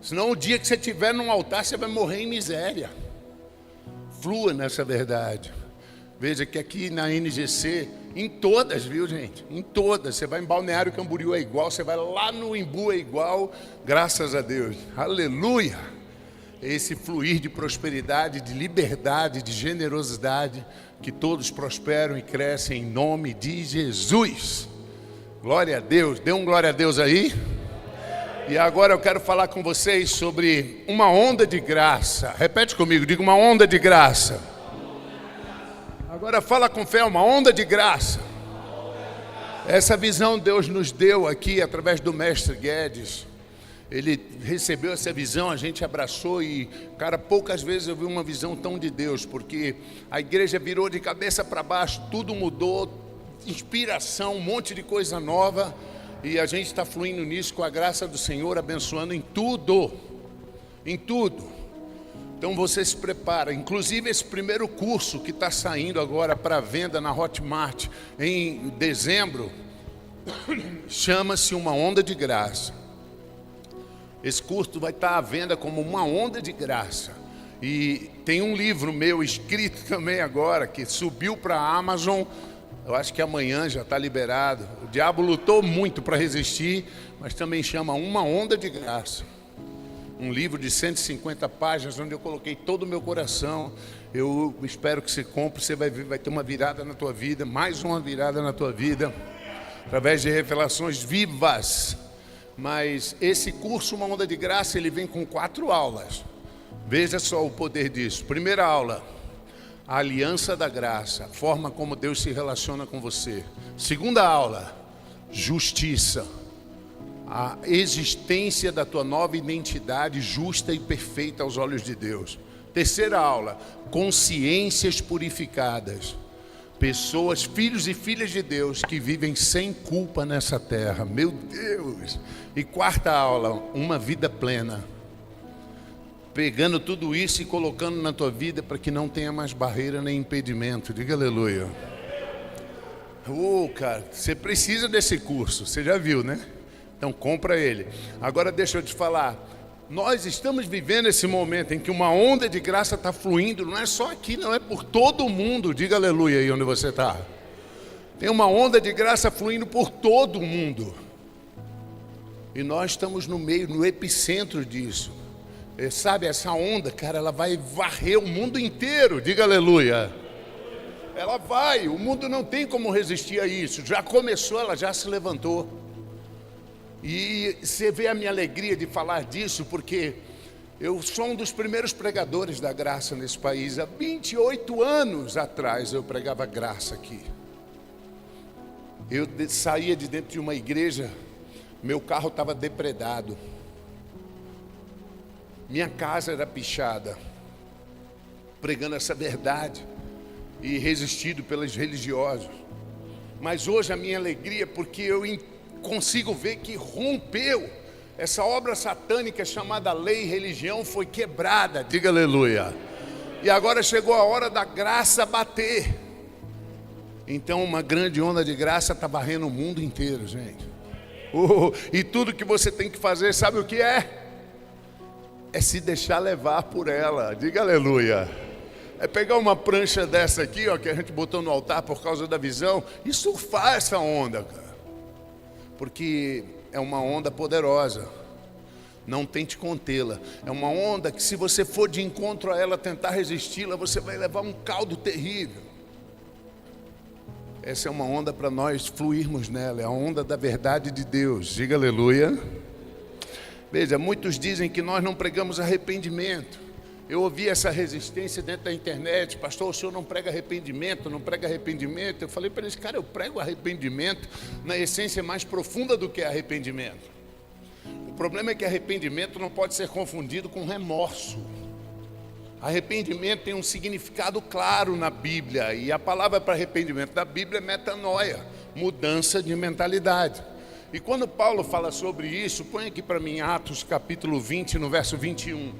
Senão o dia que você estiver num altar, você vai morrer em miséria. Flua nessa verdade. Veja que aqui na NGC, em todas, viu gente? Em todas. Você vai em Balneário Camboriú é igual, você vai lá no Imbu é igual. Graças a Deus. Aleluia! Esse fluir de prosperidade, de liberdade, de generosidade, que todos prosperam e crescem em nome de Jesus. Glória a Deus. Dê um glória a Deus aí. E agora eu quero falar com vocês sobre uma onda de graça. Repete comigo, diga uma onda de graça. Agora fala com fé, uma onda de graça. Essa visão Deus nos deu aqui através do mestre Guedes. Ele recebeu essa visão, a gente abraçou e, cara, poucas vezes eu vi uma visão tão de Deus, porque a igreja virou de cabeça para baixo, tudo mudou, inspiração, um monte de coisa nova. E a gente está fluindo nisso com a graça do Senhor, abençoando em tudo. Em tudo. Então você se prepara. Inclusive esse primeiro curso que está saindo agora para venda na Hotmart em dezembro, chama-se Uma Onda de Graça. Esse curso vai estar à venda como uma onda de graça. E tem um livro meu escrito também agora, que subiu para a Amazon. Eu acho que amanhã já está liberado. O diabo lutou muito para resistir, mas também chama Uma Onda de Graça. Um livro de 150 páginas, onde eu coloquei todo o meu coração. Eu espero que você compre, você vai ver, vai ter uma virada na tua vida, mais uma virada na tua vida, através de revelações vivas. Mas esse curso, Uma Onda de Graça, ele vem com 4 aulas. Veja só o poder disso. Primeira aula: a aliança da graça, a forma como Deus se relaciona com você. Segunda aula: justiça, a existência da tua nova identidade justa e perfeita aos olhos de Deus. Terceira aula: consciências purificadas, pessoas, filhos e filhas de Deus que vivem sem culpa nessa terra. Meu Deus! E quarta aula: uma vida plena. Pegando tudo isso e colocando na tua vida para que não tenha mais barreira nem impedimento. Diga aleluia. Cara, você precisa desse curso, você já viu, né? Então compra ele. Agora deixa eu te falar. Nós estamos vivendo esse momento em que uma onda de graça está fluindo. Não é só aqui, não, é por todo o mundo. Diga aleluia aí onde você está. Tem uma onda de graça fluindo por todo o mundo. E nós estamos no meio, no epicentro disso. Sabe, essa onda, cara, ela vai varrer o mundo inteiro. Diga aleluia. Ela vai, o mundo não tem como resistir a isso. Já começou, ela já se levantou. E você vê a minha alegria de falar disso, porque eu sou um dos primeiros pregadores da graça nesse país. Há 28 anos atrás eu pregava graça aqui. Eu saía de dentro de uma igreja, meu carro estava depredado. Minha casa era pichada, pregando essa verdade e resistido pelos religiosos. Mas hoje a minha alegria é porque eu consigo ver que rompeu. Essa obra satânica chamada lei e religião foi quebrada. Diga aleluia. E agora chegou a hora da graça bater. Então uma grande onda de graça está varrendo o mundo inteiro, gente. E tudo que você tem que fazer, sabe o que é? É se deixar levar por ela. Diga aleluia. É pegar uma prancha dessa aqui, ó, que a gente botou no altar por causa da visão, e surfar essa onda, cara. Porque é uma onda poderosa. Não tente contê-la. É uma onda que, se você for de encontro a ela, tentar resisti-la, você vai levar um caldo terrível. Essa é uma onda para nós fluirmos nela. É a onda da verdade de Deus. Diga aleluia. Veja, muitos dizem que nós não pregamos arrependimento. Eu ouvi essa resistência dentro da internet: pastor, o senhor não prega arrependimento, não prega arrependimento. Eu falei para eles: cara, eu prego arrependimento na essência mais profunda do que é arrependimento. O problema é que arrependimento não pode ser confundido com remorso. Arrependimento tem um significado claro na Bíblia, e a palavra para arrependimento da Bíblia é metanoia, mudança de mentalidade. E quando Paulo fala sobre isso, põe aqui para mim Atos capítulo 20, no verso 21.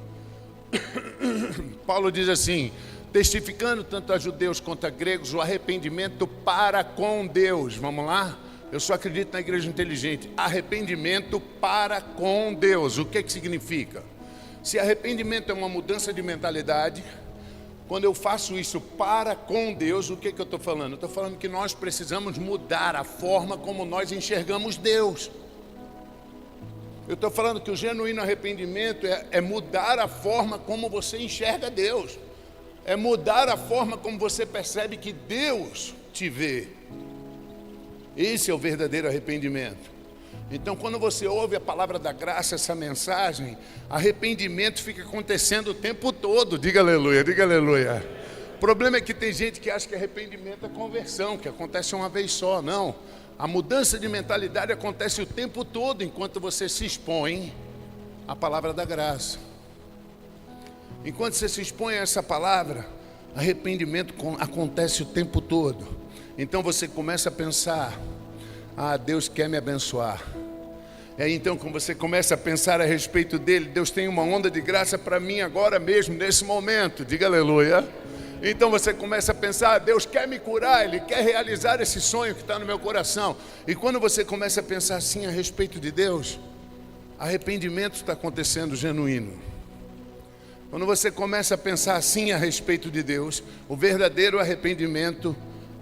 Paulo diz assim: testificando tanto a judeus quanto a gregos o arrependimento para com Deus. Vamos lá? Eu só acredito na igreja inteligente. Arrependimento para com Deus. O que significa? Se arrependimento é uma mudança de mentalidade, quando eu faço isso para com Deus, o que eu estou falando? Eu estou falando que nós precisamos mudar a forma como nós enxergamos Deus. Eu estou falando que o genuíno arrependimento é mudar a forma como você enxerga Deus. É mudar a forma como você percebe que Deus te vê. Esse é o verdadeiro arrependimento. Então, quando você ouve a palavra da graça, essa mensagem, arrependimento fica acontecendo o tempo todo. Diga aleluia, diga aleluia. O problema é que tem gente que acha que arrependimento é conversão, que acontece uma vez só. Não, a mudança de mentalidade acontece o tempo todo, enquanto você se expõe à palavra da graça. Enquanto você se expõe a essa palavra, arrependimento acontece o tempo todo. Então você começa a pensar: ah, Deus quer me abençoar. Então, quando você começa a pensar a respeito dele, Deus tem uma onda de graça para mim agora mesmo, nesse momento. Diga aleluia. Então você começa a pensar: Deus quer me curar, Ele quer realizar esse sonho que está no meu coração. E quando você começa a pensar assim a respeito de Deus, arrependimento está acontecendo genuíno. Quando você começa a pensar assim a respeito de Deus, o verdadeiro arrependimento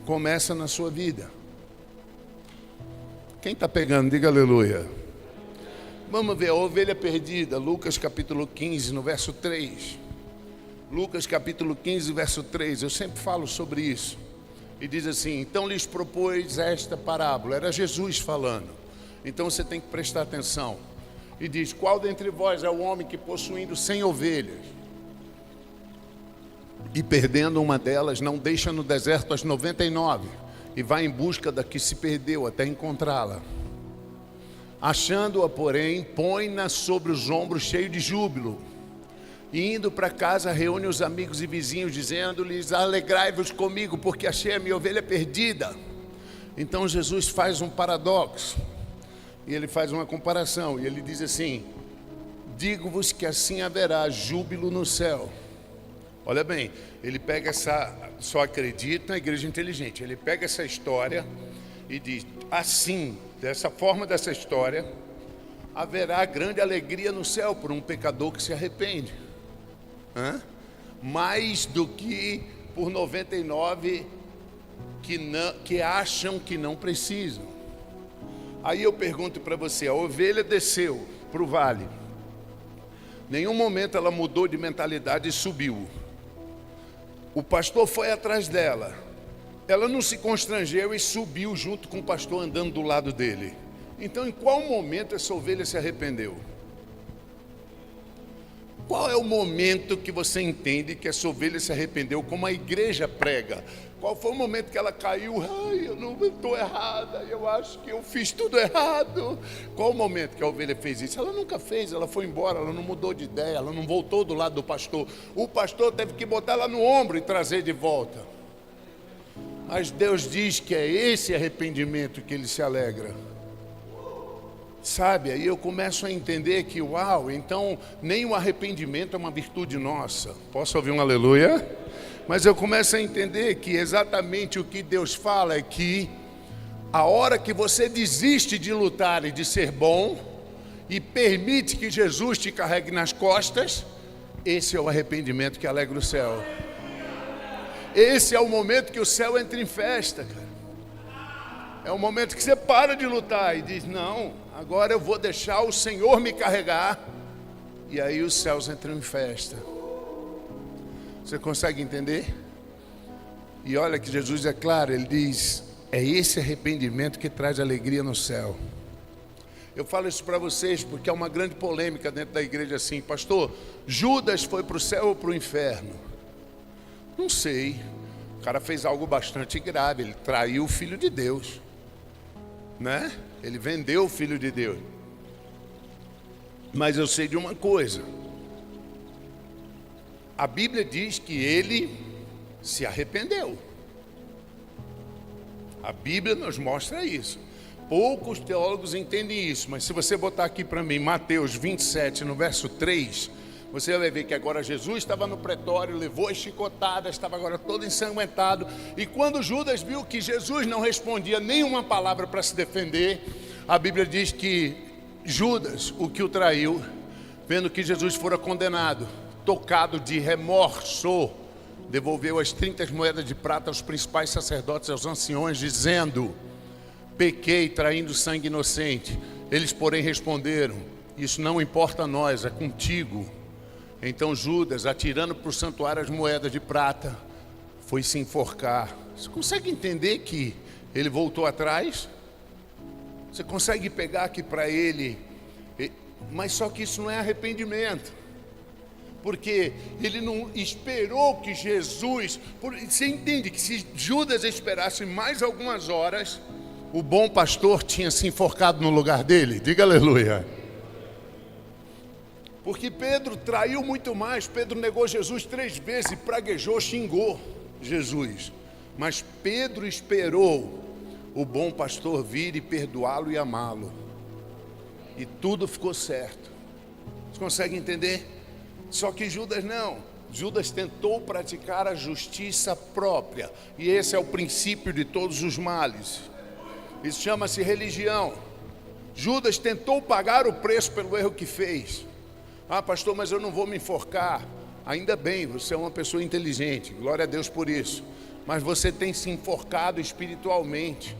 começa na sua vida. Quem está pegando? Diga aleluia. Vamos ver a ovelha perdida, Lucas capítulo 15, no verso 3. Lucas capítulo 15, verso 3. Eu sempre falo sobre isso. E diz assim: então lhes propôs esta parábola. Era Jesus falando. Então você tem que prestar atenção. E diz: qual dentre vós é o homem que, possuindo 100 ovelhas e perdendo uma delas, não deixa no deserto as 99 e vai em busca da que se perdeu até encontrá-la? Achando-a, porém, põe-na sobre os ombros, cheio de júbilo, e indo para casa reúne os amigos e vizinhos, dizendo-lhes: alegrai-vos comigo, porque achei a minha ovelha perdida. Então Jesus faz um paradoxo, e ele faz uma comparação, e ele diz assim: digo-vos que assim haverá júbilo no céu. Olha bem, ele pega essa, só acredita na igreja inteligente, ele pega essa história e diz: assim, dessa forma, dessa história, haverá grande alegria no céu por um pecador que se arrepende. Mais do que por 99 que acham que não precisam. Aí eu pergunto para você: a ovelha desceu para o vale, nenhum momento ela mudou de mentalidade e subiu. O pastor foi atrás dela, ela não se constrangeu e subiu junto com o pastor, andando do lado dele. Então, em qual momento essa ovelha se arrependeu? Qual é o momento que você entende que essa ovelha se arrependeu, como a igreja prega? Qual foi o momento que ela caiu? Ai, eu não estou errada, eu acho que eu fiz tudo errado. Qual o momento que a ovelha fez isso? Ela nunca fez, ela foi embora, ela não mudou de ideia, ela não voltou do lado do pastor. O pastor teve que botar ela no ombro e trazer de volta. Mas Deus diz que é esse arrependimento que Ele se alegra. Sabe, aí eu começo a entender que, uau, então nem o arrependimento é uma virtude nossa. Posso ouvir um aleluia? Mas eu começo a entender que exatamente o que Deus fala é que a hora que você desiste de lutar e de ser bom e permite que Jesus te carregue nas costas, esse é o arrependimento que alegra o céu. Esse é o momento que o céu entra em festa, cara. É o momento que você para de lutar e diz: não, agora eu vou deixar o Senhor me carregar. E aí os céus entram em festa. Você consegue entender? E olha que Jesus é claro, Ele diz: é esse arrependimento que traz alegria no céu. Eu falo isso para vocês porque há uma grande polêmica dentro da igreja assim: pastor, Judas foi para o céu ou para o inferno? Não sei. O cara fez algo bastante grave, ele traiu o Filho de Deus, né? Ele vendeu o Filho de Deus. Mas eu sei de uma coisa: a Bíblia diz que ele se arrependeu. A Bíblia nos mostra isso. Poucos teólogos entendem isso, mas se você botar aqui para mim Mateus 27, no verso 3, você vai ver que agora Jesus estava no pretório, levou as chicotadas, estava agora todo ensanguentado. E quando Judas viu que Jesus não respondia nenhuma palavra para se defender, a Bíblia diz que Judas, o que o traiu, vendo que Jesus fora condenado, tocado de remorso, devolveu as 30 moedas de prata aos principais sacerdotes e aos anciões, dizendo: pequei traindo sangue inocente. Eles, porém, responderam: isso não importa a nós, é contigo. Então Judas, atirando para o santuário as moedas de prata, foi se enforcar. Você consegue entender que ele voltou atrás? Você consegue pegar aqui para ele? Mas só que isso não é arrependimento, porque ele não esperou que Jesus... Você entende que se Judas esperasse mais algumas horas, o bom pastor tinha se enforcado no lugar dele? Diga aleluia. Porque Pedro traiu muito mais. Pedro negou Jesus 3 vezes, praguejou, xingou Jesus. Mas Pedro esperou o bom pastor vir e perdoá-lo e amá-lo. E tudo ficou certo. Você consegue entender? Só que Judas não. Judas tentou praticar a justiça própria. E esse é o princípio de todos os males. Isso chama-se religião. Judas tentou pagar o preço pelo erro que fez. Ah, pastor, mas eu não vou me enforcar. Ainda bem, você é uma pessoa inteligente. Glória a Deus por isso. Mas você tem se enforcado espiritualmente.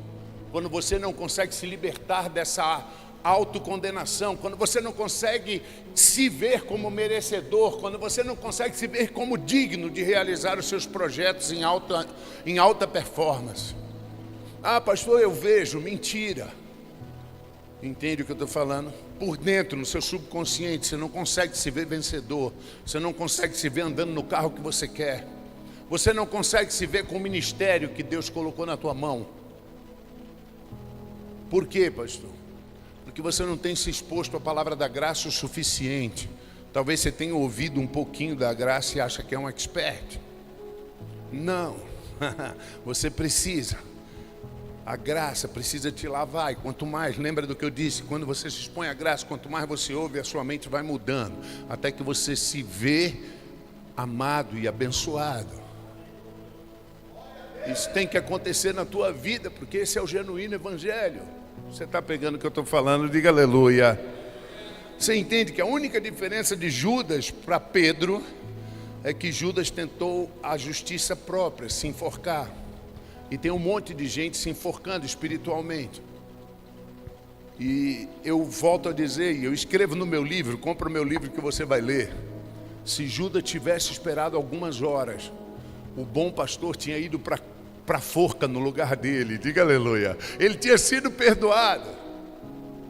Quando você não consegue se libertar dessa autocondenação, quando você não consegue se ver como merecedor, quando você não consegue se ver como digno de realizar os seus projetos em alta performance. Ah, pastor, eu vejo, mentira. Entende o que eu estou falando? Por dentro, no seu subconsciente, você não consegue se ver vencedor, você não consegue se ver andando no carro que você quer, você não consegue se ver com o ministério que Deus colocou na tua mão. Por quê, pastor? Porque você não tem se exposto à palavra da graça o suficiente. Talvez você tenha ouvido um pouquinho da graça e acha que é um expert. Não, você precisa. A graça precisa te lavar, e quanto mais, lembra do que eu disse, quando você se expõe à graça, quanto mais você ouve, a sua mente vai mudando, até que você se vê amado e abençoado. Isso tem que acontecer na tua vida, porque esse é o genuíno evangelho. Você está pegando o que eu estou falando? Diga aleluia. Você entende que a única diferença de Judas para Pedro é que Judas tentou a justiça própria, se enforcar. E tem um monte de gente se enforcando espiritualmente. E eu volto a dizer, e eu escrevo no meu livro, compra o meu livro que você vai ler. Se Judas tivesse esperado algumas horas, o bom pastor tinha ido para a forca no lugar dele. Diga aleluia. Ele tinha sido perdoado.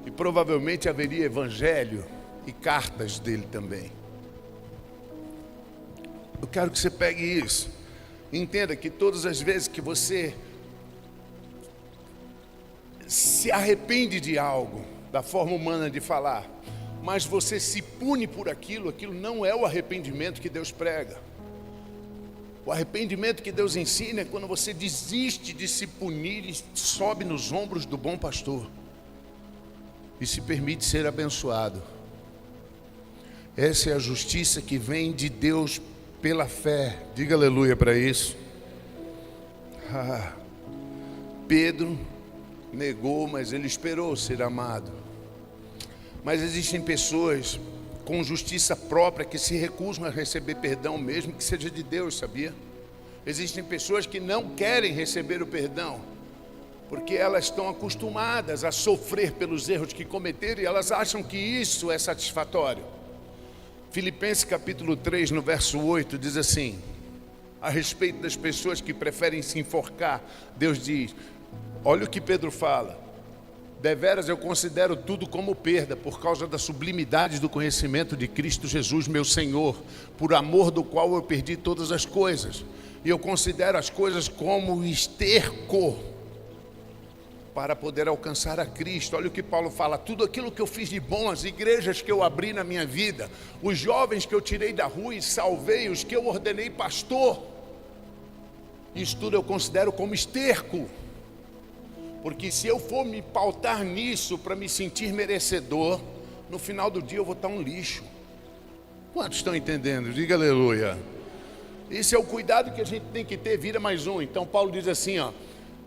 E provavelmente haveria evangelho e cartas dele também. Eu quero que você pegue isso. Entenda que todas as vezes que você se arrepende de algo, da forma humana de falar, mas você se pune por aquilo, aquilo não é o arrependimento que Deus prega. O arrependimento que Deus ensina é quando você desiste de se punir e sobe nos ombros do bom pastor e se permite ser abençoado. Essa é a justiça que vem de Deus pela fé. Diga aleluia para isso. Pedro negou, mas ele esperou ser amado. Mas existem pessoas com justiça própria que se recusam a receber perdão, mesmo que seja de Deus, sabia? Existem pessoas que não querem receber o perdão, porque elas estão acostumadas a sofrer pelos erros que cometeram e elas acham que isso é satisfatório. Filipenses capítulo 3, no verso 8, diz assim, a respeito das pessoas que preferem se enforcar, Deus diz, olha o que Pedro fala, deveras eu considero tudo como perda, por causa da sublimidade do conhecimento de Cristo Jesus, meu Senhor, por amor do qual eu perdi todas as coisas, e eu considero as coisas como esterco, para poder alcançar a Cristo. Olha o que Paulo fala, tudo aquilo que eu fiz de bom, as igrejas que eu abri na minha vida, os jovens que eu tirei da rua e salvei, os que eu ordenei pastor, isso tudo eu considero como esterco, porque se eu for me pautar nisso para me sentir merecedor, no final do dia eu vou estar um lixo. Quantos estão entendendo? Diga aleluia. Esse é o cuidado que a gente tem que ter, vira mais um. Então Paulo diz assim, ó,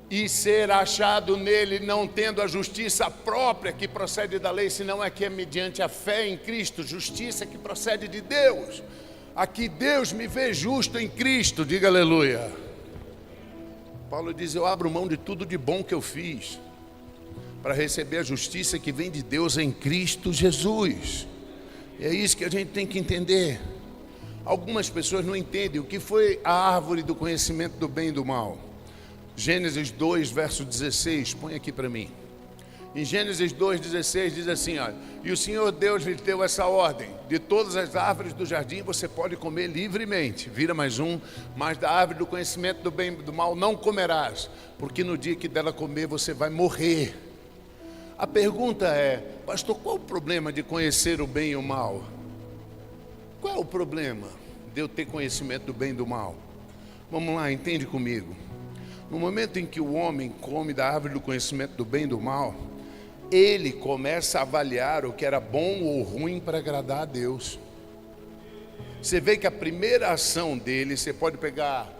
e ser achado nele, não tendo a justiça própria que procede da lei, senão é que é mediante a fé em Cristo, justiça que procede de Deus. Aqui Deus me vê justo em Cristo, diga aleluia. Paulo diz: eu abro mão de tudo de bom que eu fiz, para receber a justiça que vem de Deus em Cristo Jesus. E é isso que a gente tem que entender. Algumas pessoas não entendem o que foi a árvore do conhecimento do bem e do mal. Gênesis 2, verso 16, põe aqui para mim. Em Gênesis 2,16 diz assim, olha: e o Senhor Deus lhe deu essa ordem: de todas as árvores do jardim você pode comer livremente. Vira mais um: mas da árvore do conhecimento do bem e do mal não comerás, porque no dia que dela comer você vai morrer. A pergunta é: pastor, qual o problema de conhecer o bem e o mal? Qual é o problema de eu ter conhecimento do bem e do mal? Vamos lá, entende comigo. No momento em que o homem come da árvore do conhecimento do bem e do mal, ele começa a avaliar o que era bom ou ruim para agradar a Deus. Você vê que a primeira ação dele, você pode pegar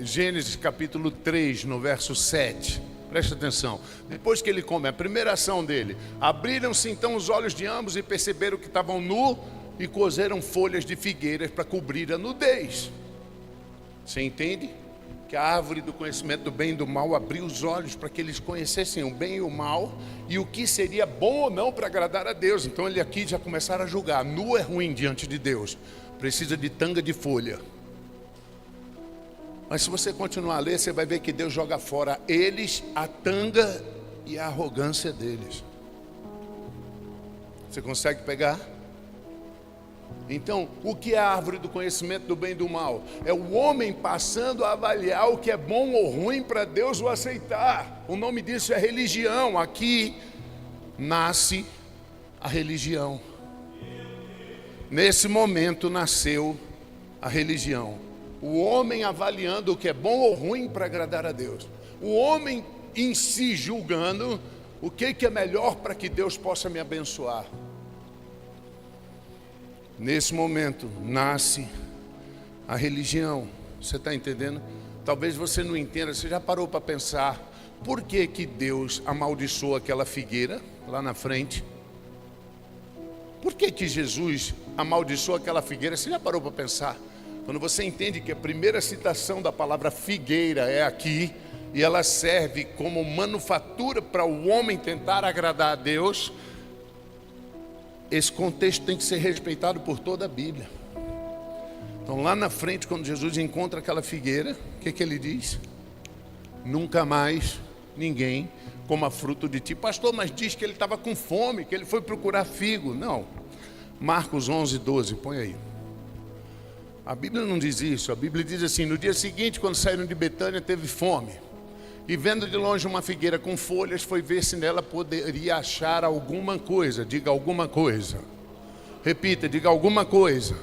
Gênesis capítulo 3, no verso 7. Presta atenção. Depois que ele come, a primeira ação dele: abriram-se então os olhos de ambos e perceberam que estavam nus e coseram folhas de figueiras para cobrir a nudez. Você entende? Que a árvore do conhecimento do bem e do mal abriu os olhos para que eles conhecessem o bem e o mal e o que seria bom ou não para agradar a Deus. Então ele aqui já começaram a julgar: nu é ruim diante de Deus, precisa de tanga de folha. Mas se você continuar a ler, você vai ver que Deus joga fora eles, a tanga e a arrogância deles. Você consegue pegar? Então, o que é a árvore do conhecimento do bem e do mal? É o homem passando a avaliar o que é bom ou ruim para Deus o aceitar. O nome disso é religião. Aqui nasce a religião. Nesse momento nasceu a religião. O homem avaliando o que é bom ou ruim para agradar a Deus. O homem em si julgando o que é melhor para que Deus possa me abençoar. Nesse momento nasce a religião. Você está entendendo? Talvez você não entenda. Você já parou para pensar por que que Deus amaldiçoou aquela figueira lá na frente? Por que que Jesus amaldiçoou aquela figueira? Você já parou para pensar? Quando você entende que a primeira citação da palavra figueira é aqui, e ela serve como manufatura para o homem tentar agradar a Deus, esse contexto tem que ser respeitado por toda a Bíblia. Então lá na frente, quando Jesus encontra aquela figueira, o que ele diz? Nunca mais ninguém coma fruto de ti. Pastor, mas diz que ele estava com fome, que ele foi procurar figo. Não. Marcos 11, 12, põe aí. A Bíblia não diz isso. A Bíblia diz assim: no dia seguinte, quando saíram de Betânia, teve fome. E vendo de longe uma figueira com folhas, foi ver se nela poderia achar alguma coisa. Diga alguma coisa. Repita, diga alguma coisa.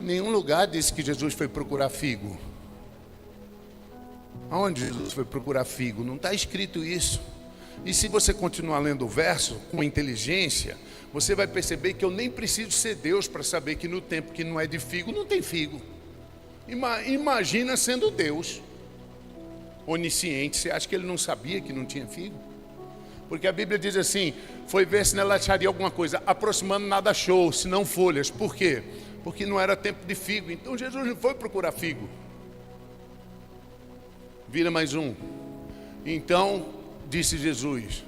Nenhum lugar diz que Jesus foi procurar figo. Aonde Jesus foi procurar figo? Não está escrito isso. E se você continuar lendo o verso com inteligência, você vai perceber que eu nem preciso ser Deus para saber que no tempo que não é de figo, não tem figo. Imagina sendo Deus onisciente, você acha que ele não sabia que não tinha figo? Porque a Bíblia diz assim: foi ver se nela acharia alguma coisa, aproximando nada achou, senão folhas. Por quê? Porque não era tempo de figo. Então Jesus não foi procurar figo. Vira mais um. Então disse Jesus: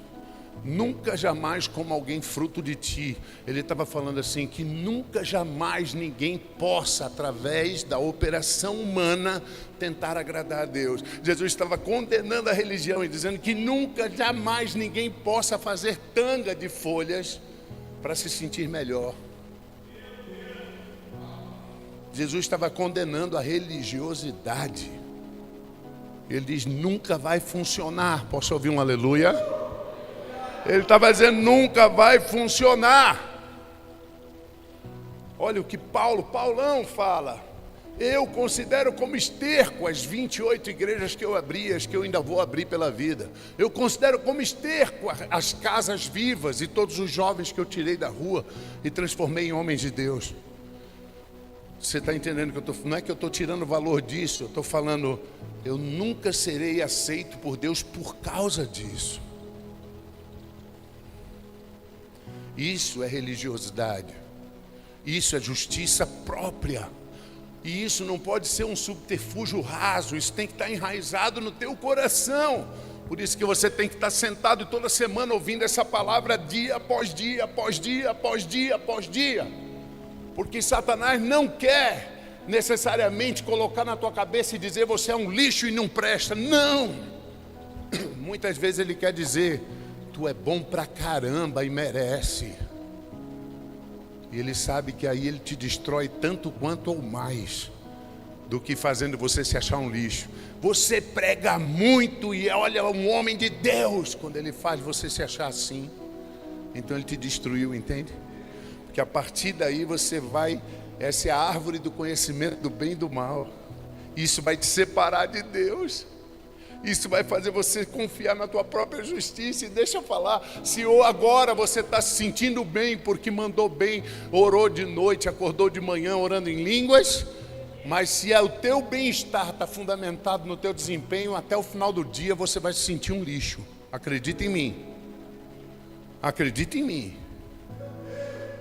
nunca jamais coma alguém fruto de ti. Ele estava falando assim, que nunca jamais ninguém possa, através da operação humana, tentar agradar a Deus. Jesus estava condenando a religião e dizendo que nunca jamais ninguém possa fazer tanga de folhas para se sentir melhor. Jesus estava condenando a religiosidade. Ele diz: nunca vai funcionar. Posso ouvir um aleluia? Ele estava dizendo: nunca vai funcionar. Olha o que Paulão fala: eu considero como esterco as 28 igrejas que eu abri, as que eu ainda vou abrir pela vida. Eu considero como esterco as casas vivas e todos os jovens que eu tirei da rua e transformei em homens de Deus. Você está entendendo que não é que eu estou tirando o valor disso, eu estou falando, eu nunca serei aceito por Deus por causa disso. Isso é religiosidade, isso é justiça própria, e isso não pode ser um subterfúgio raso, isso tem que estar enraizado no teu coração. Por isso que você tem que estar sentado toda semana ouvindo essa palavra dia após dia, após dia, após dia, após dia. Porque Satanás não quer necessariamente colocar na tua cabeça e dizer você é um lixo e não presta. Não! Muitas vezes ele quer dizer, tu é bom pra caramba e merece. E ele sabe que aí ele te destrói tanto quanto ou mais do que fazendo você se achar um lixo. Você prega muito e olha um homem de Deus, quando ele faz você se achar assim. Então ele te destruiu, entende? Porque a partir daí você vai, essa é a árvore do conhecimento do bem e do mal. Isso vai te separar de Deus. Isso vai fazer você confiar na tua própria justiça. E deixa eu falar, se agora você está se sentindo bem porque mandou bem, orou de noite, acordou de manhã orando em línguas, mas se o teu bem-estar está fundamentado no teu desempenho, até o final do dia você vai se sentir um lixo. Acredita em mim. Acredita em mim.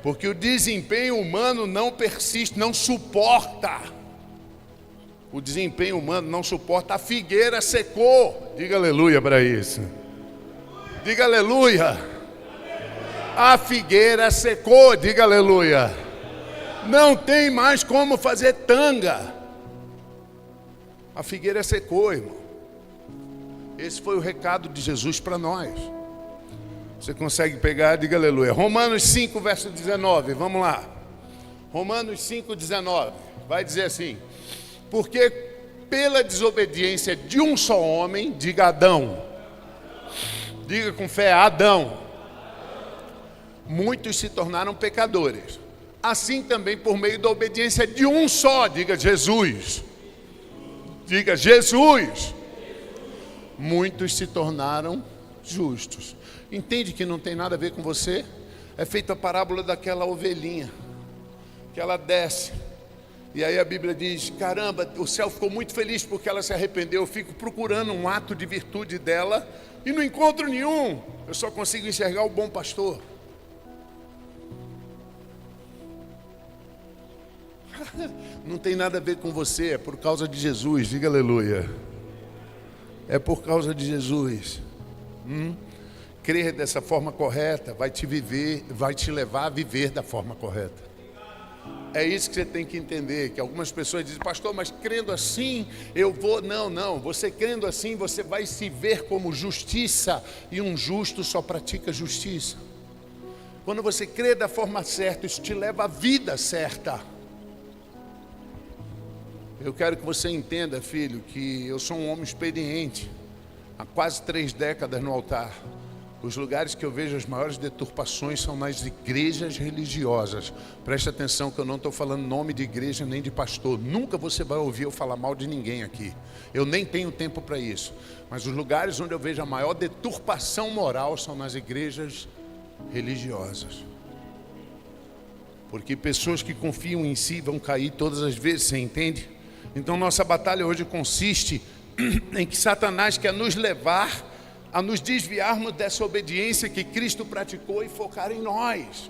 Porque o desempenho humano não persiste, não suporta. O desempenho humano não suporta. A figueira secou. Diga aleluia para isso. Diga aleluia. A figueira secou. Diga aleluia. Não tem mais como fazer tanga. A figueira secou, irmão. Esse foi o recado de Jesus para nós. Você consegue pegar? Diga aleluia. Romanos 5, verso 19. Vamos lá. Romanos 5, 19. Vai dizer assim: porque pela desobediência de um só homem, diga Adão, diga com fé, Adão, muitos se tornaram pecadores. Assim também por meio da obediência de um só, diga Jesus, diga Jesus, muitos se tornaram justos. Entende que não tem nada a ver com você? É feita a parábola daquela ovelhinha, que ela desce. E aí a Bíblia diz, caramba, o céu ficou muito feliz porque ela se arrependeu. Eu fico procurando um ato de virtude dela e não encontro nenhum. Eu só consigo enxergar o bom pastor. Não tem nada a ver com você, é por causa de Jesus, diga aleluia. É por causa de Jesus. Crer dessa forma correta vai te levar a viver da forma correta. É isso que você tem que entender, que algumas pessoas dizem, pastor, mas crendo assim, eu vou... Não, você crendo assim, você vai se ver como justiça, e um justo só pratica justiça. Quando você crê da forma certa, isso te leva à vida certa. Eu quero que você entenda, filho, que eu sou um homem experiente, há quase 3 décadas no altar. Os lugares que eu vejo as maiores deturpações são nas igrejas religiosas. Preste atenção que eu não estou falando nome de igreja nem de pastor. Nunca você vai ouvir eu falar mal de ninguém aqui. Eu nem tenho tempo para isso. Mas os lugares onde eu vejo a maior deturpação moral são nas igrejas religiosas. Porque pessoas que confiam em si vão cair todas as vezes, você entende? Então nossa batalha hoje consiste em que Satanás quer nos levar a nos desviarmos dessa obediência que Cristo praticou e focar em nós.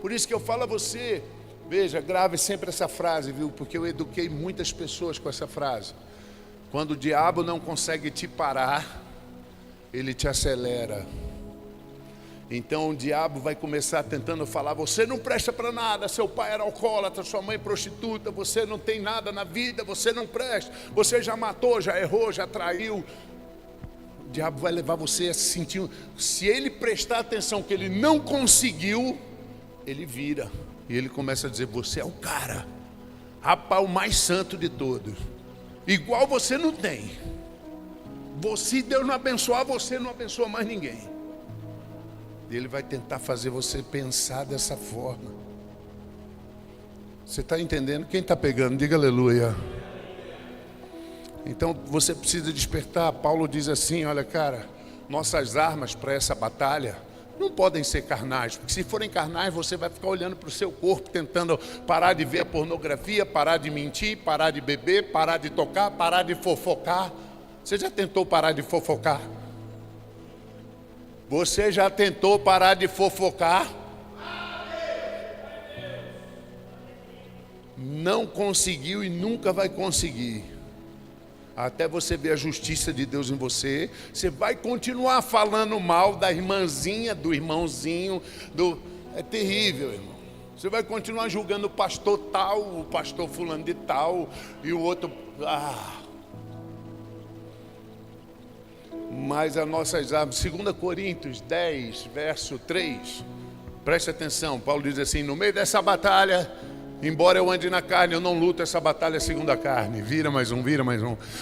Por isso que eu falo a você, veja, grave sempre essa frase, viu? Porque eu eduquei muitas pessoas com essa frase. Quando o diabo não consegue te parar, ele te acelera. Então o diabo vai começar tentando falar, você não presta para nada, seu pai era alcoólatra, sua mãe prostituta, você não tem nada na vida, você não presta, você já matou, já errou, já traiu. O diabo vai levar você a se sentir, se ele prestar atenção que ele não conseguiu, ele vira e ele começa a dizer, você é o cara, rapaz, o mais santo de todos, igual você não tem, se Deus não abençoar, você não abençoa mais ninguém. Ele vai tentar fazer você pensar dessa forma. Você está entendendo? Quem está pegando? Diga aleluia. Então você precisa despertar. Paulo diz assim, olha cara, nossas armas para essa batalha não podem ser carnais, porque se forem carnais, você vai ficar olhando para o seu corpo, tentando parar de ver a pornografia, parar de mentir, parar de beber, parar de tocar, parar de fofocar. Você já tentou parar de fofocar? Você já tentou parar de fofocar? Não conseguiu e nunca vai conseguir. Até você ver a justiça de Deus em você, você vai continuar falando mal da irmãzinha, do irmãozinho, É terrível, irmão. Você vai continuar julgando o pastor tal, o pastor fulano de tal, e o outro... Mas as nossas armas, 2 Coríntios 10, verso 3, preste atenção, Paulo diz assim: no meio dessa batalha, embora eu ande na carne, eu não luto essa batalha segundo a carne. Vira mais um.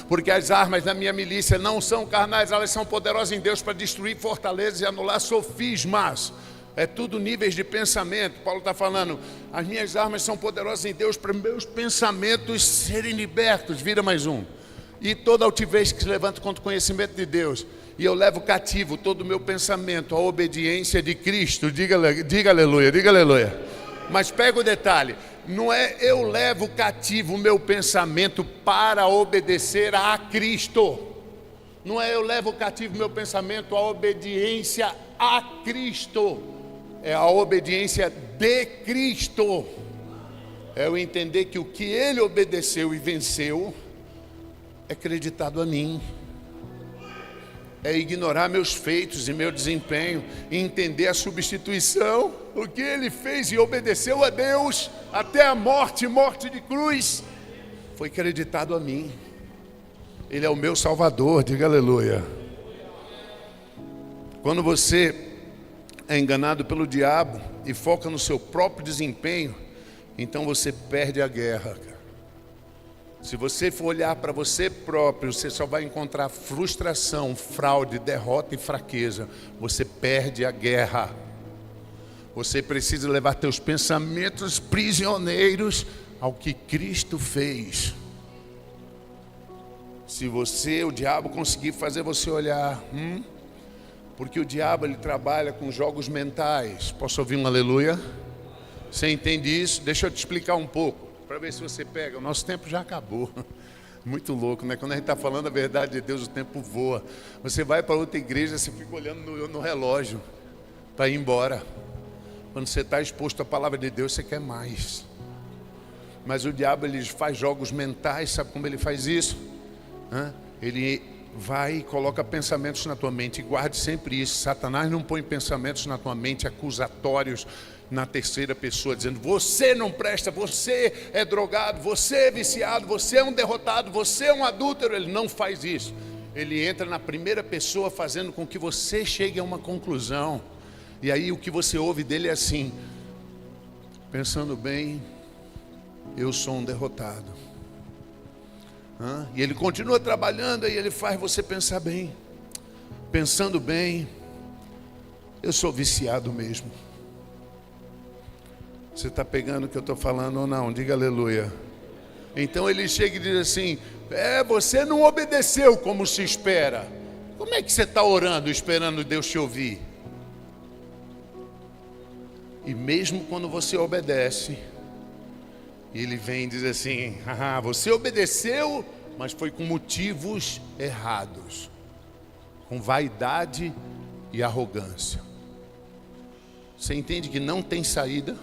Porque as armas da minha milícia não são carnais, elas são poderosas em Deus para destruir fortalezas e anular sofismas. É tudo níveis de pensamento. Paulo está falando, as minhas armas são poderosas em Deus para meus pensamentos serem libertos. Vira mais um. E toda altivez que se levanta contra o conhecimento de Deus, e eu levo cativo todo o meu pensamento à obediência de Cristo. Diga aleluia, diga aleluia. Mas pega o detalhe, não é eu levo cativo o meu pensamento para obedecer a Cristo. Não é eu levo cativo o meu pensamento à obediência a Cristo. É a obediência de Cristo. É eu entender que o que Ele obedeceu e venceu é creditado a mim. É ignorar meus feitos e meu desempenho, e entender a substituição, o que Ele fez e obedeceu a Deus até a morte de cruz, foi creditado a mim. Ele é o meu Salvador, diga aleluia. Quando você é enganado pelo diabo e foca no seu próprio desempenho, então você perde a guerra, cara. Se você for olhar para você próprio, você só vai encontrar frustração, fraude, derrota e fraqueza. Você perde a guerra. Você precisa levar teus pensamentos prisioneiros ao que Cristo fez. Se o diabo conseguir fazer você olhar, porque o diabo ele trabalha com jogos mentais. Posso ouvir um aleluia? Você entende isso? Deixa eu te explicar um pouco, para ver se você pega. O nosso tempo já acabou. Muito louco, né? Quando a gente está falando a verdade de Deus, o tempo voa. Você vai para outra igreja, você fica olhando no relógio para ir embora. Quando você está exposto à palavra de Deus, você quer mais. Mas o diabo ele faz jogos mentais. Sabe como ele faz isso? Ele vai e coloca pensamentos na tua mente. E guarde sempre isso. Satanás não põe pensamentos na tua mente acusatórios na terceira pessoa, dizendo: você não presta, você é drogado, você é viciado, você é um derrotado, você é um adúltero. Ele não faz isso. Ele entra na primeira pessoa, fazendo com que você chegue a uma conclusão. E aí o que você ouve dele é assim: pensando bem, eu sou um derrotado. E ele continua trabalhando, e ele faz você pensar bem. Pensando bem, eu sou viciado mesmo. Você está pegando o que eu estou falando ou não? Diga aleluia. Então ele chega e diz assim: você não obedeceu como se espera. Como é que você está orando, esperando Deus te ouvir? E mesmo quando você obedece, ele vem e diz assim: você obedeceu, mas foi com motivos errados, com vaidade e arrogância. Você entende que não tem saída?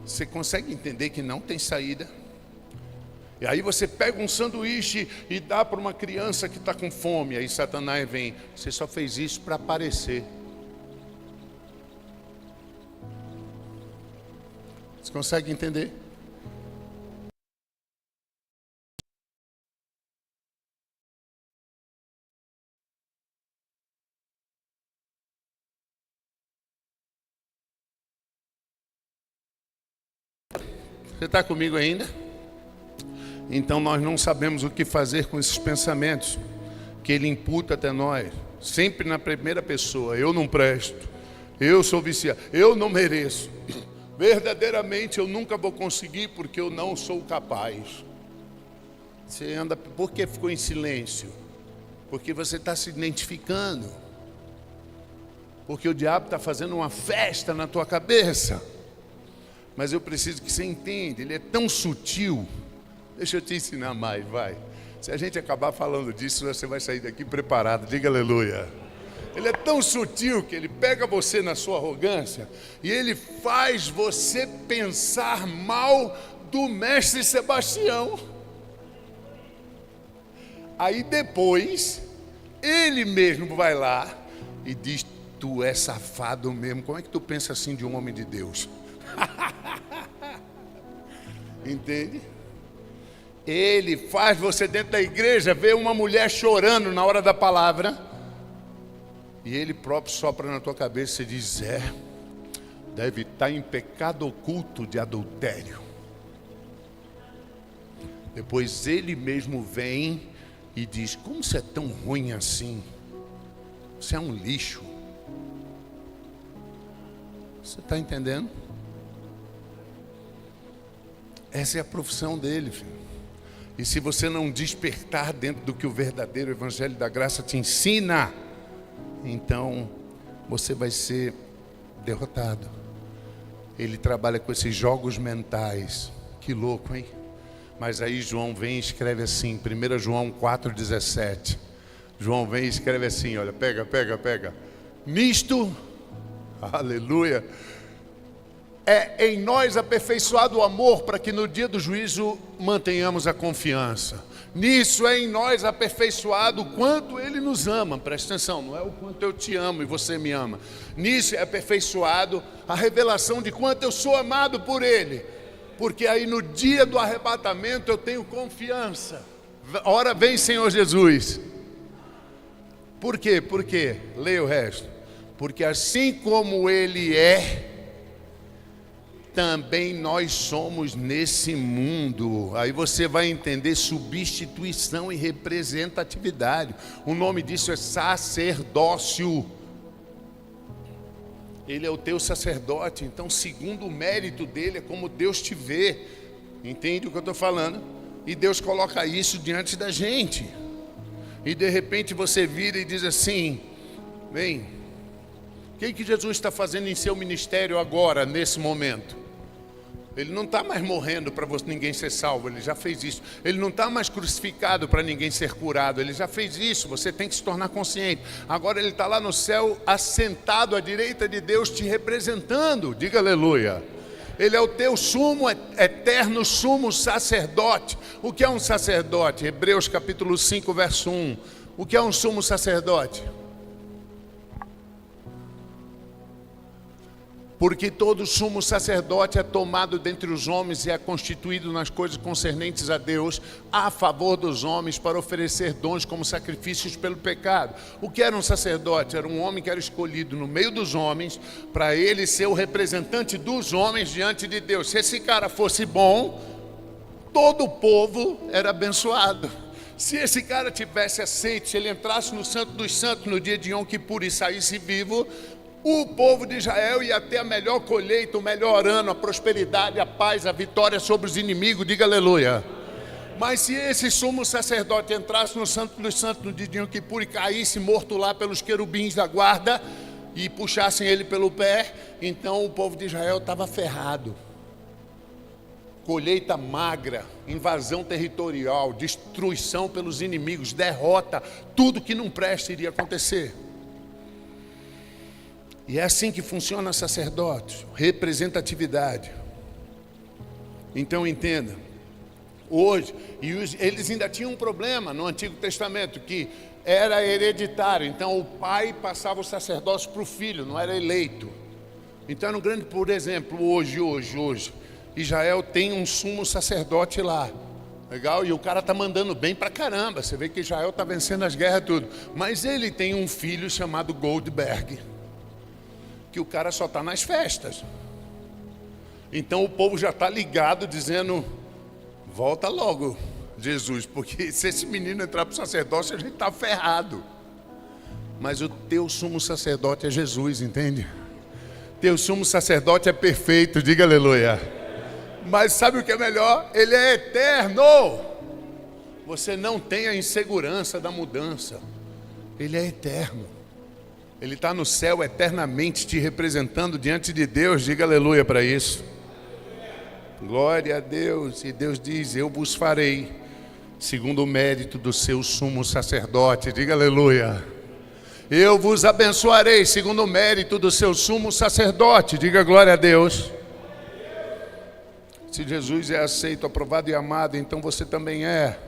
Você consegue entender que não tem saída? E aí você pega um sanduíche e dá para uma criança que está com fome. Aí Satanás vem: você só fez isso para aparecer. Você consegue entender? Você está comigo ainda? Então nós não sabemos o que fazer com esses pensamentos que ele imputa até nós, sempre na primeira pessoa: eu não presto, eu sou viciado, eu não mereço, verdadeiramente eu nunca vou conseguir porque eu não sou capaz. Você anda, por que ficou em silêncio? Porque você está se identificando. porque o diabo está fazendo uma festa na tua cabeça. Mas eu preciso que você entenda, ele é tão sutil. Deixa eu te ensinar mais, vai. Se a gente acabar falando disso, você vai sair daqui preparado, diga aleluia. Ele é tão sutil que ele pega você na sua arrogância e ele faz você pensar mal do mestre Sebastião. Aí depois, ele mesmo vai lá e diz: tu é safado mesmo. Como é que tu pensa assim de um homem de Deus? Entende? Ele faz você dentro da igreja ver uma mulher chorando na hora da palavra, e ele próprio sopra na tua cabeça e diz: deve estar em pecado oculto de adultério. Depois ele mesmo vem e diz: como você é tão ruim assim? Você é um lixo. Você está entendendo? Essa é a profissão dele, filho. E se você não despertar dentro do que o verdadeiro Evangelho da Graça te ensina, então você vai ser derrotado. Ele trabalha com esses jogos mentais. Que louco, hein? Mas aí João vem e escreve assim, 1 João 4,17. João vem e escreve assim, olha, pega. Nisto, aleluia, é em nós aperfeiçoado o amor, para que no dia do juízo mantenhamos a confiança. Nisso é em nós aperfeiçoado o quanto Ele nos ama. Presta atenção, não é o quanto eu te amo e você me ama. Nisso é aperfeiçoado a revelação de quanto eu sou amado por Ele. Porque aí no dia do arrebatamento eu tenho confiança. Ora vem, Senhor Jesus. Por quê? Porque, leia o resto. Porque assim como Ele é, também nós somos nesse mundo. Aí você vai entender substituição e representatividade. O nome disso é sacerdócio. Ele é o teu sacerdote. Então, segundo o mérito dele, é como Deus te vê. Entende o que eu estou falando? E Deus coloca isso diante da gente. E de repente você vira e diz assim: bem, o que Jesus está fazendo em seu ministério agora, nesse momento? Ele não está mais morrendo para ninguém ser salvo, Ele já fez isso. Ele não está mais crucificado para ninguém ser curado, Ele já fez isso. Você tem que se tornar consciente. Agora Ele está lá no céu, assentado à direita de Deus, te representando. Diga aleluia. Ele é o teu sumo, eterno sumo sacerdote. O que é um sacerdote? Hebreus capítulo 5, verso 1. O que é um sumo sacerdote? Porque todo sumo sacerdote é tomado dentre os homens e é constituído nas coisas concernentes a Deus, a favor dos homens, para oferecer dons como sacrifícios pelo pecado. O que era um sacerdote? Era um homem que era escolhido no meio dos homens, para ele ser o representante dos homens diante de Deus. Se esse cara fosse bom, todo o povo era abençoado. Se esse cara tivesse aceito, se ele entrasse no Santo dos Santos no dia de Yom Kippur e saísse vivo, o povo de Israel ia ter a melhor colheita, o melhor ano, a prosperidade, a paz, a vitória sobre os inimigos. Diga aleluia. Mas se esse sumo sacerdote entrasse no Santo dos Santos no dia de Yom Kippur e caísse morto lá pelos querubins da guarda e puxassem ele pelo pé, então o povo de Israel estava ferrado. Colheita magra, invasão territorial, destruição pelos inimigos, derrota, tudo que não presta iria acontecer. E é assim que funciona sacerdócio, representatividade. Então entenda, hoje, eles ainda tinham um problema no Antigo Testamento, que era hereditário. Então o pai passava o sacerdócio para o filho, não era eleito. Então era um grande, por exemplo, hoje, Israel tem um sumo sacerdote lá. Legal? E o cara está mandando bem pra caramba. Você vê que Israel está vencendo as guerras tudo. Mas ele tem um filho chamado Goldberg, que o cara só está nas festas. Então o povo já está ligado, dizendo: volta logo, Jesus, porque se esse menino entrar para o sacerdócio, a gente está ferrado. Mas o teu sumo sacerdote é Jesus, entende? Teu sumo sacerdote é perfeito, diga aleluia. Mas sabe o que é melhor? Ele é eterno. Você não tem a insegurança da mudança. Ele é eterno. Ele está no céu eternamente te representando diante de Deus. Diga aleluia para isso. Glória a Deus. E Deus diz: eu vos farei segundo o mérito do seu sumo sacerdote. Diga aleluia. Eu vos abençoarei segundo o mérito do seu sumo sacerdote. Diga glória a Deus. Se Jesus é aceito, aprovado e amado, então você também é.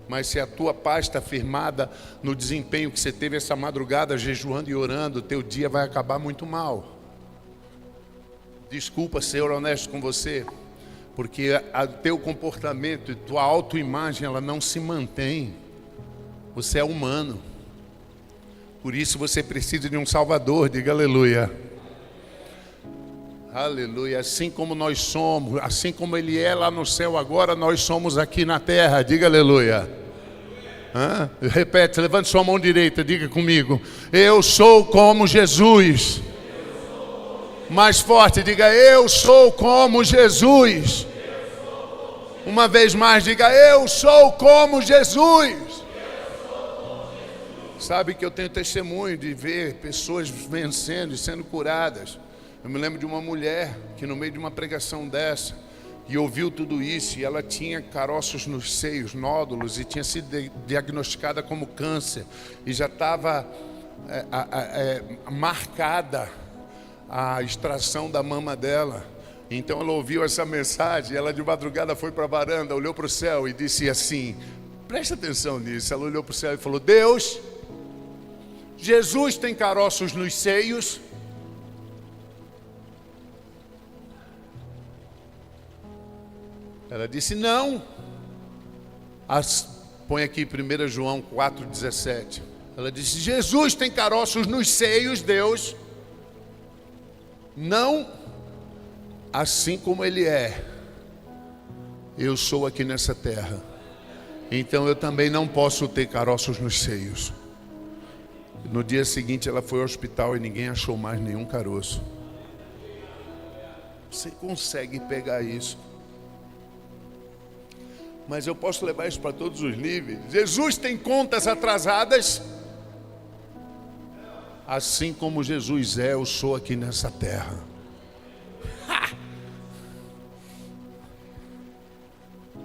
Mas se a tua paz está firmada no desempenho que você teve essa madrugada, jejuando e orando, teu dia vai acabar muito mal. Desculpa ser honesto com você, porque teu comportamento e tua autoimagem, ela não se mantém. Você é humano. Por isso você precisa de um Salvador. Diga aleluia. Aleluia. Assim como nós somos, assim como Ele é lá no céu agora, nós somos aqui na terra. Diga aleluia. Repete, levante sua mão direita, diga comigo: eu sou como Jesus. Mais forte, diga: eu sou como Jesus. Uma vez mais, diga: eu sou como Jesus. Sabe que eu tenho testemunho de ver pessoas vencendo e sendo curadas. Eu me lembro de uma mulher que no meio de uma pregação dessa, e ouviu tudo isso, e ela tinha caroços nos seios, nódulos, e tinha sido diagnosticada como câncer, e já estava marcada a extração da mama dela. Então ela ouviu essa mensagem, ela de madrugada foi para a varanda, olhou para o céu e disse assim, presta atenção nisso, ela olhou para o céu e falou: Deus, Jesus tem caroços nos seios? Ela disse não. Põe aqui 1 João 4,17. Ela disse: Jesus tem caroços nos seios, Deus. Não, assim como Ele é, eu sou aqui nessa terra. Então eu também não posso ter caroços nos seios. No dia seguinte ela foi ao hospital e ninguém achou mais nenhum caroço. Você consegue pegar isso? Mas eu posso levar isso para todos os níveis. Jesus tem contas atrasadas? Assim como Jesus é, eu sou aqui nessa terra.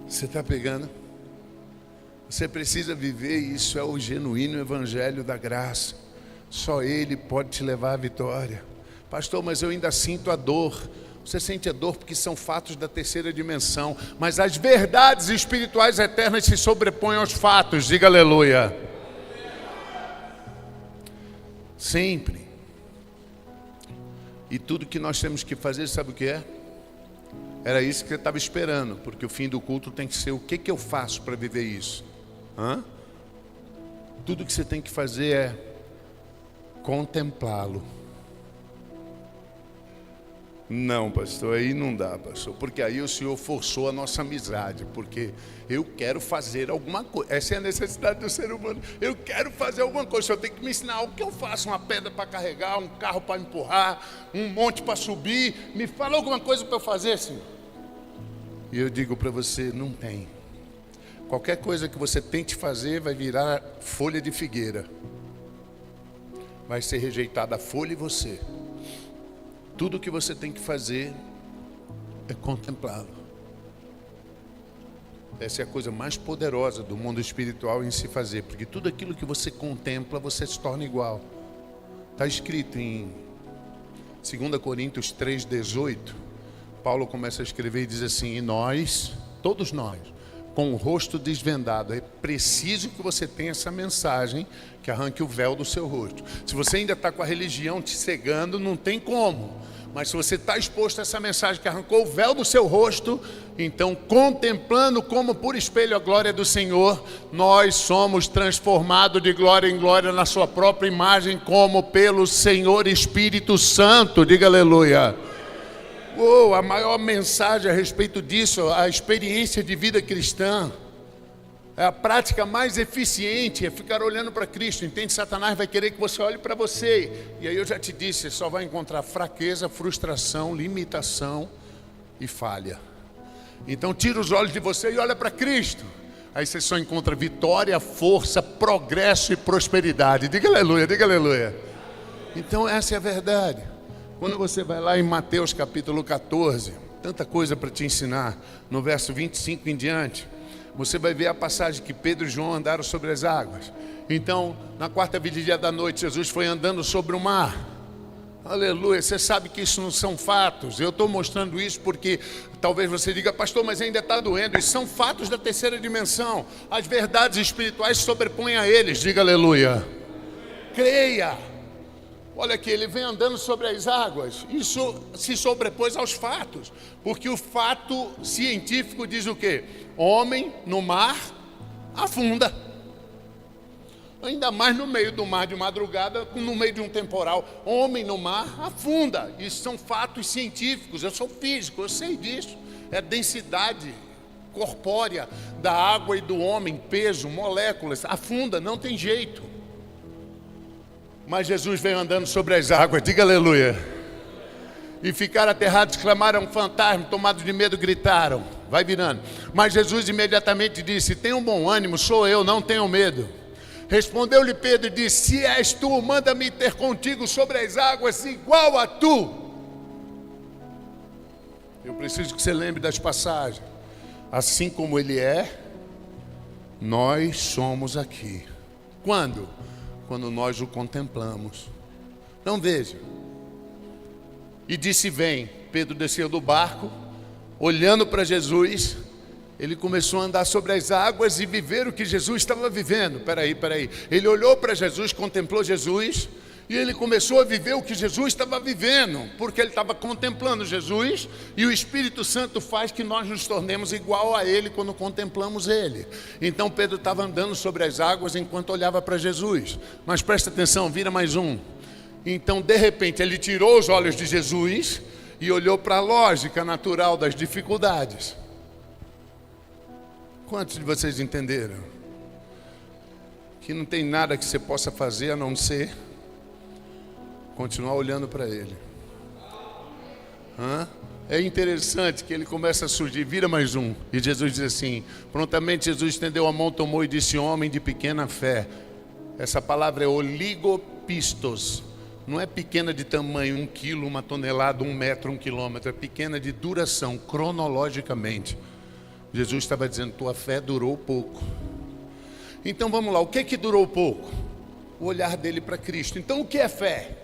Você está pegando? Você precisa viver isso. É o genuíno evangelho da graça. Só Ele pode te levar à vitória. Pastor, mas eu ainda sinto a dor. Você sente a dor porque são fatos da terceira dimensão. Mas as verdades espirituais eternas se sobrepõem aos fatos. Diga aleluia. Sempre. E tudo que nós temos que fazer, sabe o que é? Era isso que eu estava esperando. Porque o fim do culto tem que ser: o que eu faço para viver isso? Tudo que você tem que fazer é contemplá-lo. Não, pastor, aí não dá, pastor, porque aí o Senhor forçou a nossa amizade, porque eu quero fazer alguma coisa. Essa é a necessidade do ser humano. Eu quero fazer alguma coisa, o Senhor tem que me ensinar o que eu faço: uma pedra para carregar, um carro para empurrar, um monte para subir. Me fala alguma coisa para eu fazer, Senhor. E eu digo para você: não tem. Qualquer coisa que você tente fazer vai virar folha de figueira. Vai ser rejeitada a folha e você. Tudo o que você tem que fazer é contemplá-lo. Essa é a coisa mais poderosa do mundo espiritual em se fazer, porque tudo aquilo que você contempla, você se torna igual. Está escrito em 2 Coríntios 3,18. Paulo começa a escrever e diz assim: e nós, todos nós, com o rosto desvendado. É preciso que você tenha essa mensagem que arranque o véu do seu rosto. Se você ainda está com a religião te cegando, não tem como. Mas se você está exposto a essa mensagem que arrancou o véu do seu rosto, então, contemplando como por espelho a glória do Senhor, nós somos transformados de glória em glória na sua própria imagem, como pelo Senhor Espírito Santo. Diga aleluia. A maior mensagem a respeito disso, a experiência de vida cristã, é a prática mais eficiente, é ficar olhando para Cristo. Entende? Satanás vai querer que você olhe para você. E aí eu já te disse, você só vai encontrar fraqueza, frustração, limitação e falha. Então tira os olhos de você e olha para Cristo. aí você só encontra vitória, força, progresso e prosperidade. Diga aleluia, diga aleluia. Então essa é a verdade. Quando você vai lá em Mateus capítulo 14, tanta coisa para te ensinar, no verso 25 em diante, você vai ver a passagem que Pedro e João andaram sobre as águas. Então, na quarta vigília da noite, Jesus foi andando sobre o mar. Aleluia, você sabe que isso não são fatos. Eu estou mostrando isso porque talvez você diga, pastor, mas ainda está doendo. Isso são fatos da terceira dimensão. As verdades espirituais se sobrepõem a eles. Diga aleluia. Creia. Olha aqui, ele vem andando sobre as águas. Isso se sobrepôs aos fatos. Porque o fato científico diz o quê? Homem no mar afunda. Ainda mais no meio do mar de madrugada, no meio de um temporal. Homem no mar afunda. Isso são fatos científicos. Eu sou físico, eu sei disso. É a densidade corpórea da água e do homem, peso, moléculas. Afunda, não tem jeito. Mas Jesus veio andando sobre as águas. Diga aleluia. E ficaram aterrados, clamaram fantasma, tomados de medo, gritaram. Vai virando. Mas Jesus imediatamente disse, tenha um bom ânimo, sou eu, não tenham medo. Respondeu-lhe Pedro e disse, se és tu, manda-me ter contigo sobre as águas igual a tu. Eu preciso que você lembre das passagens. Assim como ele é, nós somos aqui. Quando? Quando nós o contemplamos. Então veja. E disse, vem. Pedro desceu do barco, olhando para Jesus. Ele começou a andar sobre as águas e viver o que Jesus estava vivendo. Peraí. Ele olhou para Jesus, contemplou Jesus, e ele começou a viver o que Jesus estava vivendo, porque ele estava contemplando Jesus, e o Espírito Santo faz que nós nos tornemos igual a ele quando contemplamos ele. Então Pedro estava andando sobre as águas enquanto olhava para Jesus. Mas presta atenção, vira mais um. Então de repente ele tirou os olhos de Jesus e olhou para a lógica natural das dificuldades. Quantos de vocês entenderam? Que não tem nada que você possa fazer a não ser continuar olhando para ele. É interessante que ele começa a surgir, vira mais um. E Jesus diz assim, prontamente Jesus estendeu a mão, tomou e disse, homem de pequena fé. Essa palavra é oligopistos. Não é pequena de tamanho, 1 quilo, 1 tonelada, 1 metro, 1 quilômetro. É pequena de duração, cronologicamente. Jesus estava dizendo, tua fé durou pouco. Então vamos lá, o que durou pouco? O olhar dele para Cristo. Então o que é fé?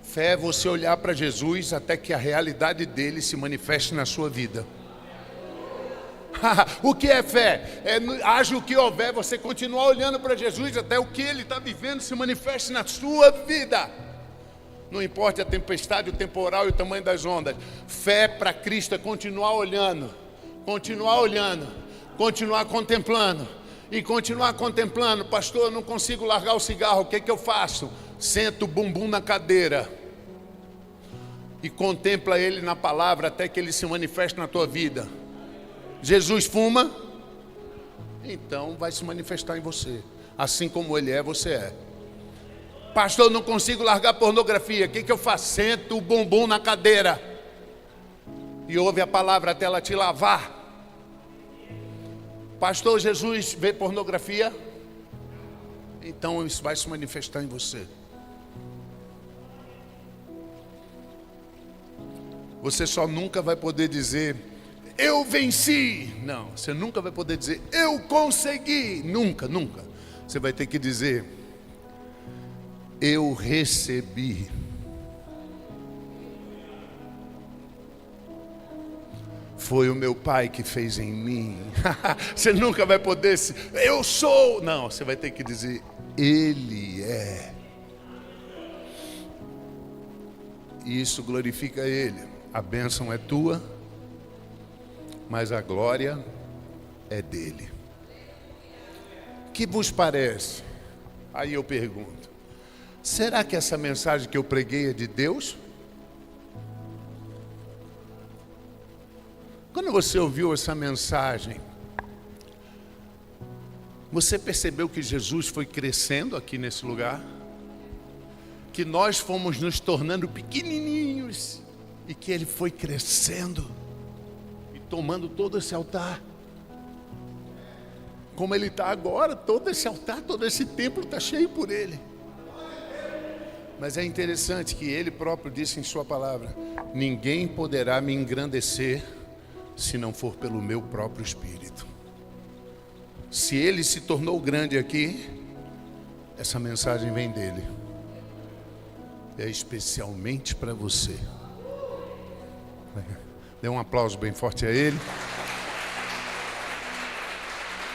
Fé é você olhar para Jesus até que a realidade dele se manifeste na sua vida. O que é fé? Haja o que houver, você continuar olhando para Jesus até o que ele está vivendo se manifeste na sua vida. Não importa a tempestade, o temporal e o tamanho das ondas. Fé para Cristo é continuar olhando. Continuar olhando, continuar contemplando e continuar contemplando. Pastor, eu não consigo largar o cigarro, o que eu faço? Sento o bumbum na cadeira e contempla ele na palavra até que ele se manifeste na tua vida. Jesus fuma? Então vai se manifestar em você. Assim como ele é, você é. Pastor, eu não consigo largar a pornografia, o que eu faço? Sento o bumbum na cadeira e ouve a palavra até ela te lavar. Pastor, Jesus vê pornografia? Então isso vai se manifestar em você. Você só nunca vai poder dizer, eu venci. Não, você nunca vai poder dizer, eu consegui. Nunca. Você vai ter que dizer, eu recebi. Foi o meu Pai que fez em mim. Você nunca vai poder se, eu sou. Não, você vai ter que dizer, Ele é. E isso glorifica Ele. A bênção é tua, mas a glória é dele. Que vos parece? Aí eu pergunto, será que essa mensagem que eu preguei é de Deus? Quando você ouviu essa mensagem, você percebeu que Jesus foi crescendo aqui nesse lugar? Que nós fomos nos tornando pequenininhos e que Ele foi crescendo e tomando todo esse altar? como ele está agora. Todo esse altar, todo esse templo está cheio por ele. Mas é interessante que ele próprio disse em sua palavra: ninguém poderá me engrandecer se não for pelo meu próprio Espírito. Se ele se tornou grande aqui, essa mensagem vem dele. É especialmente para você. Dê um aplauso bem forte a ele.